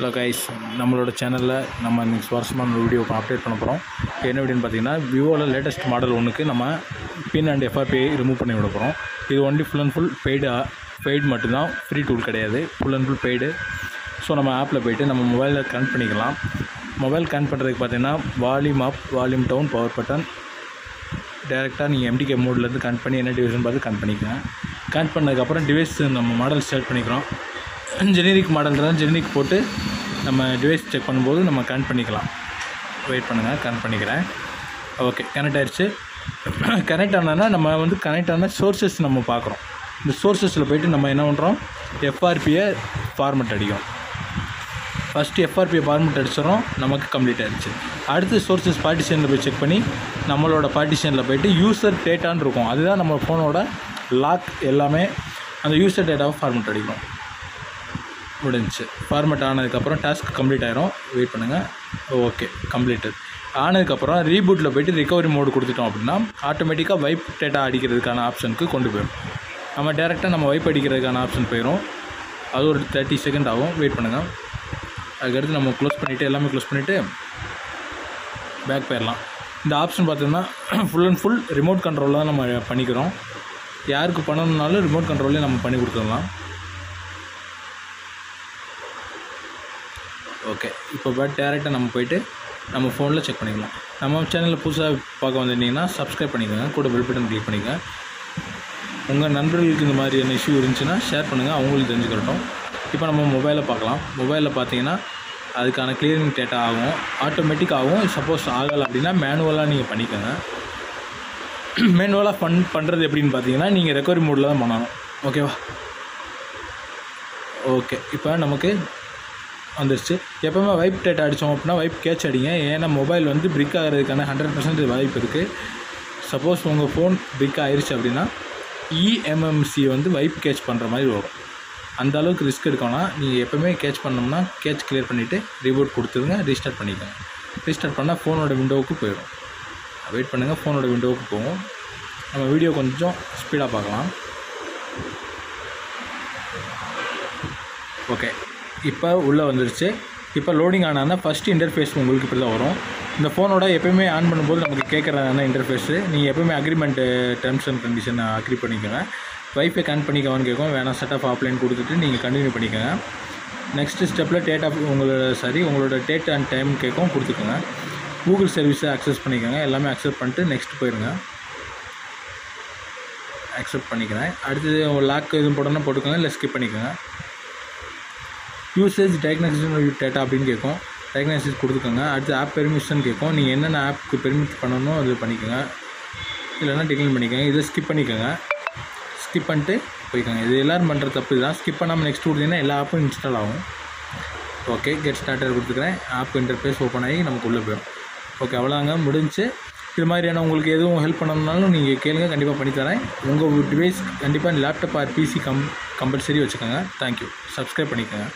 Hello guys, நம்மளோட சேனலில் நம்ம இன்றைக்கி சுவாரஸ்யமான வீடியோ அப்டேட் பண்ண போகிறோம். என்ன வீடியோன்னு பார்த்தீங்கன்னா, விவோவில் லேட்டஸ்ட் மாடல் ஒன்றுக்கு நம்ம பின் அண்ட் எஃப்ஆர்பிஐ ரிமூவ் பண்ணி விட போகிறோம். இது only full and full paid மட்டும்தான், ஃப்ரீ டூல் கிடையாது. Full and full paid. So நம்ம ஆப்பில் போய்ட்டு நம்ம மொபைலில் கனெக்ட் பண்ணிக்கலாம். மொபைல் கனெக்ட் பண்ணுறதுக்கு பார்த்தீங்கன்னா volume up, volume down, power button டேரெக்டாக நீங்கள் எம்டிகே மோட்லேருந்து கனெக்ட் பண்ணி என்ன டிவைஸ்னு பார்த்து கனெக்ட் பண்ணிக்கோங்க. கனெக்ட் பண்ணதுக்கப்புறம் டிவைஸ் நம்ம மாடல் செலக்ட் பண்ணிக்கிறோம். ஜெனரிக் மாடல் தான், ஜெனரிக் போட்டு நம்ம டிவைஸ் செக் பண்ணும்போது நம்ம கனெக்ட் பண்ணிக்கலாம். வெயிட் பண்ணுங்கள், கனெக்ட் பண்ணிக்கிறேன். ஓகே, கனெக்ட் ஆகிடுச்சு. கனெக்ட் ஆனால் நம்ம கனெக்ட் ஆன சோர்ஸஸ் நம்ம பார்க்குறோம். இந்த சோர்ஸஸில் போய்ட்டு நம்ம என்ன பண்ணுறோம், எஃப்ஆர்பியை ஃபார்மெட் அடிக்கும். ஃபஸ்ட்டு எஃப்ஆர்பியை ஃபார்மெட் அடிச்சிடறோம், நமக்கு கம்ப்ளீட் ஆகிடுச்சு. அடுத்து சோர்ஸஸ் பார்ட்டிஷனில் போய் செக் பண்ணி நம்மளோட பார்ட்டிஷனில் போய்ட்டு யூசர் டேட்டான்னு இருக்கும். அதுதான் நம்ம ஃபோனோட லாக். எல்லாமே அந்த யூசர் டேட்டாவை ஃபார்மெட் அடிக்கிறோம். முடிஞ்சிச்சு. ஃபார்மெட் ஆனதுக்கப்புறம் டாஸ்க் கம்ப்ளீட் ஆகிரும். வெயிட் பண்ணுங்கள். ஓகே, கம்ப்ளீட்டட் ஆனதுக்கப்புறம் ரீபூட்டில் போய்ட்டு ரிகவரி மோடு கொடுத்துட்டோம் அப்படின்னா ஆட்டோமேட்டிக்காக வைப் டேட்டா அடிக்கிறதுக்கான ஆப்ஷனுக்கு கொண்டு போயிடும். நம்ம டேரெக்டாக நம்ம வைப் அடிக்கிறதுக்கான ஆப்ஷன் போயிடும். அது ஒரு 30 செகண்ட் ஆகும். வெயிட் பண்ணுங்கள். அதுக்கடுத்து நம்ம க்ளோஸ் பண்ணிவிட்டு எல்லாமே க்ளோஸ் பண்ணிவிட்டு பேக் போயிடலாம். இந்த ஆப்ஷன் பார்த்தோம்னா ஃபுல் அண்ட் ஃபுல் ரிமோட் கண்ட்ரோலில் தான் நம்ம பண்ணிக்கிறோம். யாருக்கு பண்ணணுன்னாலும் ரிமோட் கண்ட்ரோல்லே நம்ம பண்ணி கொடுத்துடலாம். ஓகே, இப்போ டேரெக்டாக நம்ம போய்ட்டு நம்ம ஃபோனில் செக் பண்ணிக்கலாம். நம்ம சேனலில் புதுசாக பார்க்க வந்துட்டிங்கன்னா சப்ஸ்கிரைப் பண்ணிக்கோங்க, கூட பெல் பட்டன் கிளிக் பண்ணிக்கோங்க. உங்கள் நண்பர்களுக்கு இந்த மாதிரியான இஷ்யூ இருந்துச்சுன்னா ஷேர் பண்ணுங்கள், அவங்களுக்கு தெரிஞ்சுக்கிறட்டும். இப்போ நம்ம மொபைலில் பார்க்கலாம். மொபைலில் பார்த்தீங்கன்னா அதுக்கான கிளியரிங் டேட்டா ஆகும், ஆட்டோமேட்டிக் ஆகும். சப்போஸ் ஆகலை அப்படின்னா மேனுவலாக நீங்கள் பண்ணிக்கோங்க. மேனுவலாக பண்ணுறது எப்படின்னு பார்த்தீங்கன்னா நீங்கள் ரெக்கவரி மோடில் தான் பண்ணணும். ஓகேவா? ஓகே, இப்போ நமக்கு வந்துருச்சு. எப்போவுமே வைப் டேட்டா அடித்தோம் அப்படின்னா வைப் கேட்ச் அடிங்க. ஏன்னா மொபைல் பிரிக் ஆகிறதுக்கான 100% வாய்ப்பு இருக்குது. சப்போஸ் உங்கள் ஃபோன் பிரிக் ஆகிருச்சு அப்படின்னா இஎம்எம்சி வைப் கேட்ச் பண்ணுற மாதிரி வரும். அந்த அளவுக்கு ரிஸ்க் எடுக்கணும். நீங்கள் எப்போவுமே கேட்ச் பண்ணோம்னா கேட்ச் கிளியர் பண்ணிவிட்டு ரீபூட் கொடுத்துருங்க, ரீஸ்டார்ட் பண்ணிக்கோங்க. ரீஸ்டார்ட் பண்ணால் ஃபோனோட விண்டோவுக்கு போயிடும். வெயிட் பண்ணுங்கள், ஃபோனோட விண்டோவுக்கு போகும். நம்ம வீடியோ கொஞ்சம் ஸ்பீடாக பார்க்கலாம். ஓகே, இப்போ உள்ளே வந்துருச்சு. இப்போ லோடிங் ஆனால் ஃபஸ்ட்டு இன்டர்ஃபேஸ் உங்களுக்கு இப்படி தான் வரும். இந்த ஃபோனோட எப்போயுமே ஆன் பண்ணும்போது நமக்கு கேட்குறதான இன்டர்ஃபேஸு. நீங்கள் எப்போயுமே அக்ரிமெண்ட்டு டேர்ம்ஸ் அண்ட் கண்டிஷனை அக்ரி பண்ணிக்கோங்க. வைஃபை கனெக்ட் பண்ணிக்கோன்னு கேட்கும். வேணாம், செட் ஆஃப் ஆஃப்லைன் கொடுத்துட்டு நீங்கள் கண்டினியூ பண்ணிக்கோங்க. நெக்ஸ்ட்டு ஸ்டெப்பில் உங்களோட டேட் அண்ட் டைம் கேட்கும், கொடுத்துக்கோங்க. கூகுள் சர்வீஸை அக்சஸ் பண்ணிக்கோங்க. எல்லாமே அக்செப்ட் பண்ணிட்டு நெக்ஸ்ட் போயிடுங்க. அக்செப்ட் பண்ணிக்கிறேன். அடுத்தது லாக் எதுவும் போடணும்னா போட்டுக்கோங்க, இல்லை ஸ்கிப் பண்ணிக்கோங்க. யூசேஜ் டயக்னோசிஸ் டேட்டா அப்படின்னு கேட்கும். டயக்னோசிஸ் கொடுத்துக்கோங்க. அடுத்து ஆப் பெர்மிஷன் கேட்கும். நீங்கள் என்னென்ன ஆப்புக்கு பெர்மிட் பண்ணணும் அது பண்ணிக்கோங்க, இல்லைனா டிக்ளைன் பண்ணிக்கோங்க. இதை ஸ்கிப் பண்ணிக்கோங்க. ஸ்கிப் பண்ணிட்டு போய்க்கோங்க. இது எல்லோரும் பண்ணுற தப்பு தான். ஸ்கிப் பண்ணாமல் நெக்ஸ்ட் கொடுத்தீங்கன்னா எல்லா ஆப்பும் இன்ஸ்டால் ஆகும். ஓகே, கெட் ஸ்டார்டர் கொடுத்துக்கிறேன். ஆப் இன்டர்ஃபேஸ் ஓப்பன் ஆகி நமக்கு உள்ளே போயிடும். ஓகே, அவ்வளோதாங்க, முடிஞ்சு. இது மாதிரியான உங்களுக்கு எதுவும் ஹெல்ப் பண்ணணும்னாலும் நீங்கள் கேளுங்க, கண்டிப்பாக பண்ணித்தரேன். உங்கள் டிவைஸ் கண்டிப்பாக லேப்டாப் ஆர் பிசி கம்பல்சரி வச்சுக்கோங்க. தேங்க்யூ. சப்ஸ்கிரைப் பண்ணிக்கோங்க.